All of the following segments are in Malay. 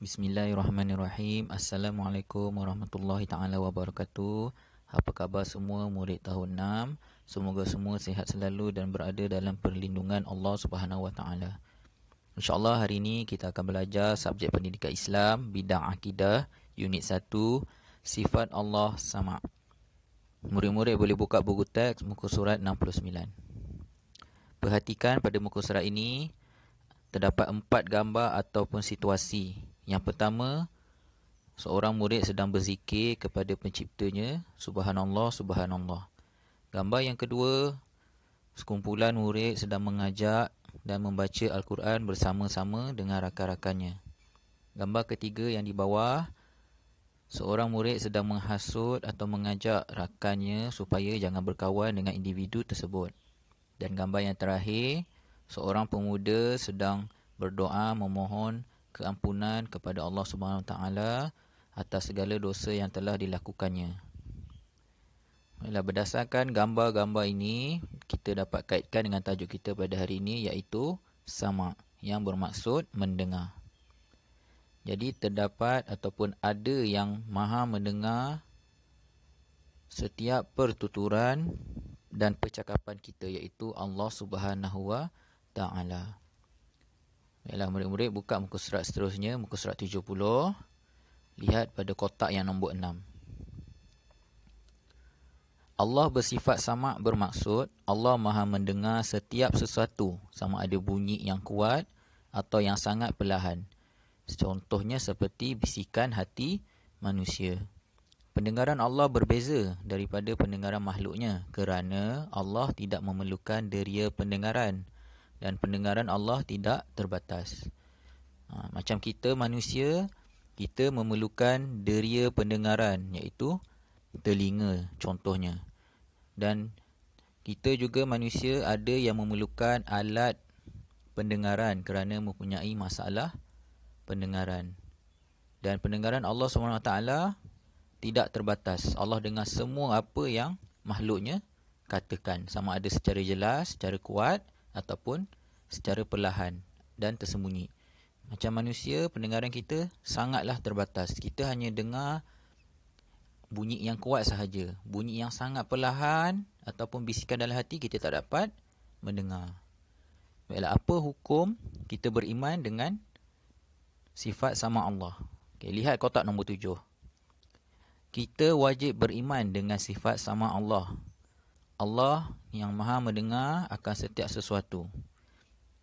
Bismillahirrahmanirrahim. Assalamualaikum warahmatullahi taala wabarakatuh. Apa khabar semua murid tahun 6? Semoga semua sihat selalu dan berada dalam perlindungan Allah Subhanahu wa taala. InsyaAllah hari ini kita akan belajar subjek pendidikan Islam bidang akidah unit 1 sifat Allah Sama'. Murid-murid boleh buka buku teks muka surat 69. Perhatikan pada muka surat ini terdapat 4 gambar ataupun situasi. Yang pertama, seorang murid sedang berzikir kepada penciptanya, Subhanallah, Subhanallah. Gambar yang kedua, sekumpulan murid sedang mengajak dan membaca Al-Quran bersama-sama dengan rakan-rakannya. Gambar ketiga yang di bawah, seorang murid sedang menghasut atau mengajak rakannya supaya jangan berkawan dengan individu tersebut. Dan gambar yang terakhir, seorang pemuda sedang berdoa memohon keampunan kepada Allah Subhanahu Wa Taala atas segala dosa yang telah dilakukannya. Berdasarkan gambar-gambar ini, kita dapat kaitkan dengan tajuk kita pada hari ini, iaitu sama, yang bermaksud mendengar. Jadi terdapat ataupun ada yang maha mendengar setiap pertuturan dan percakapan kita, iaitu Allah Subhanahu Wa Taala. Baiklah murid-murid, buka muka surat seterusnya, muka surat 70. Lihat pada kotak yang nombor 6. Allah bersifat sama' bermaksud Allah maha mendengar setiap sesuatu, sama ada bunyi yang kuat atau yang sangat perlahan. Contohnya seperti bisikan hati manusia. Pendengaran Allah berbeza daripada pendengaran makhluknya kerana Allah tidak memerlukan deria pendengaran. Dan pendengaran Allah tidak terbatas. Macam kita manusia, kita memerlukan deria pendengaran, iaitu telinga contohnya. Dan kita juga manusia ada yang memerlukan alat pendengaran kerana mempunyai masalah pendengaran. Dan pendengaran Allah SWT tidak terbatas. Allah dengar semua apa yang makhluknya katakan, sama ada secara jelas, secara kuat ataupun secara perlahan dan tersembunyi. Macam manusia, pendengaran kita sangatlah terbatas. Kita hanya dengar bunyi yang kuat sahaja. Bunyi yang sangat perlahan ataupun bisikan dalam hati kita tak dapat mendengar. Baiklah, apa hukum kita beriman dengan sifat sama Allah? Lihat kotak nombor 7. Kita wajib beriman dengan sifat sama Allah. Allah yang maha mendengar akan setiap sesuatu.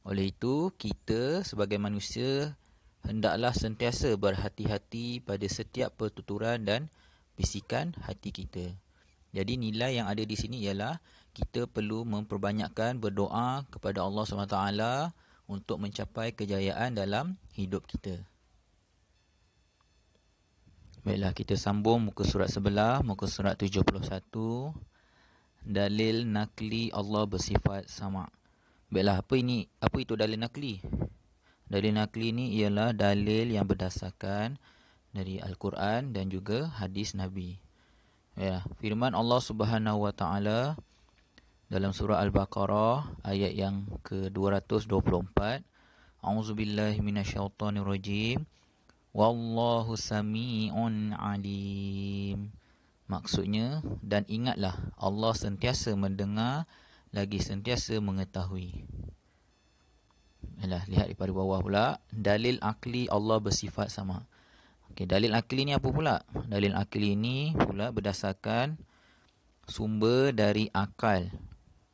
Oleh itu, kita sebagai manusia hendaklah sentiasa berhati-hati pada setiap pertuturan dan bisikan hati kita. Jadi nilai yang ada di sini ialah kita perlu memperbanyakkan berdoa kepada Allah SWT untuk mencapai kejayaan dalam hidup kita. Baiklah, kita sambung muka surat sebelah, muka surat 71. Dalil nakli Allah bersifat sama'. Baiklah, apa itu dalil nakli? Dalil nakli ini ialah dalil yang berdasarkan dari Al-Quran dan juga hadis Nabi. Ya, firman Allah Subhanahu Wa Taala dalam surah Al-Baqarah ayat yang ke-224. A'udzubillahi minasyaitonirrajim. Wallahu sami'un alim. Maksudnya, dan ingatlah Allah sentiasa mendengar lagi sentiasa mengetahui. Lihat daripada bawah pula, dalil akli Allah bersifat sama. Dalil akli ni apa pula? Dalil akli ini pula berdasarkan sumber dari akal,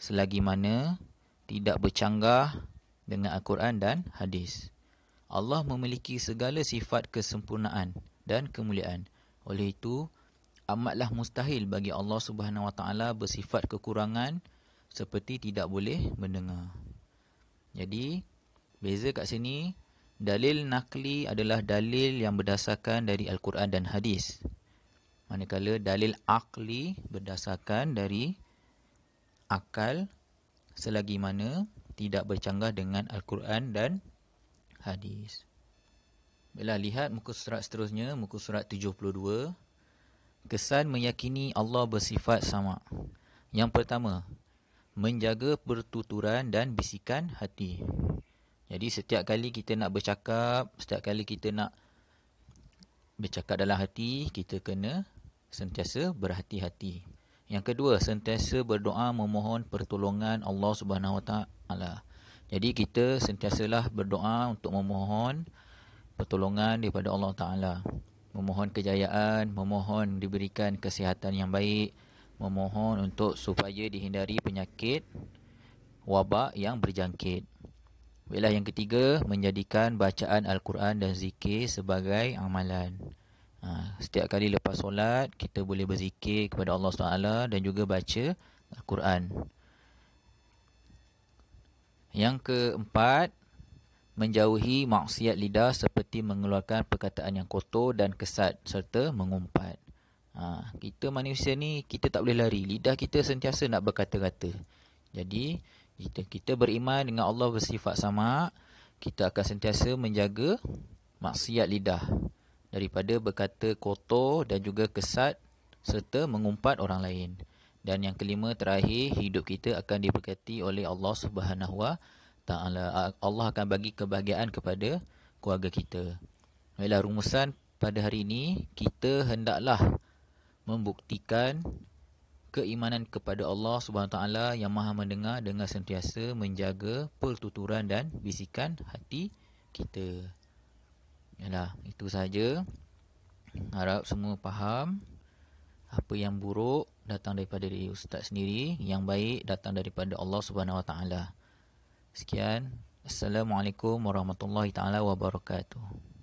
selagi mana tidak bercanggah dengan Al-Quran dan hadis. Allah memiliki segala sifat kesempurnaan dan kemuliaan. Oleh itu, amatlah mustahil bagi Allah Subhanahu Wa Taala bersifat kekurangan seperti tidak boleh mendengar. Jadi, beza kat sini, dalil nakli adalah dalil yang berdasarkan dari Al-Quran dan hadis. Manakala dalil akli berdasarkan dari akal selagi mana tidak bercanggah dengan Al-Quran dan hadis. Baiklah, lihat muka surat seterusnya, muka surat 72. Kesan meyakini Allah bersifat sama. Yang pertama, menjaga pertuturan dan bisikan hati. Jadi setiap kali kita nak bercakap, setiap kali kita nak bercakap dalam hati, kita kena sentiasa berhati-hati. Yang kedua, sentiasa berdoa memohon pertolongan Allah Subhanahu Wa Taala. Jadi kita sentiasalah berdoa untuk memohon pertolongan daripada Allah Taala. Memohon kejayaan, memohon diberikan kesihatan yang baik, memohon untuk supaya dihindari penyakit wabak yang berjangkit. Baiklah, yang ketiga, menjadikan bacaan Al-Quran dan zikir sebagai amalan. Setiap kali lepas solat, kita boleh berzikir kepada Allah SWT dan juga baca Al-Quran. Yang keempat, menjauhi maksiat lidah seperti mengeluarkan perkataan yang kotor dan kesat serta mengumpat. Kita manusia ni, kita tak boleh lari. Lidah kita sentiasa nak berkata-kata. Jadi, kita beriman dengan Allah bersifat sama, kita akan sentiasa menjaga maksiat lidah daripada berkata kotor dan juga kesat serta mengumpat orang lain. Dan yang kelima, terakhir, hidup kita akan diberkati oleh Allah Subhanahu Wa Taala. Allah akan bagi kebahagiaan kepada keluarga kita. Baiklah, rumusan pada hari ini, kita hendaklah membuktikan keimanan kepada Allah Subhanahu Taala yang Maha mendengar dengan sentiasa menjaga pertuturan dan bisikan hati kita. Yalah, itu sahaja. Harap semua faham. Apa yang buruk datang daripada diri ustaz sendiri, yang baik datang daripada Allah Subhanahu Wa Taala. Sekian. Assalamualaikum warahmatullahi taala wabarakatuh.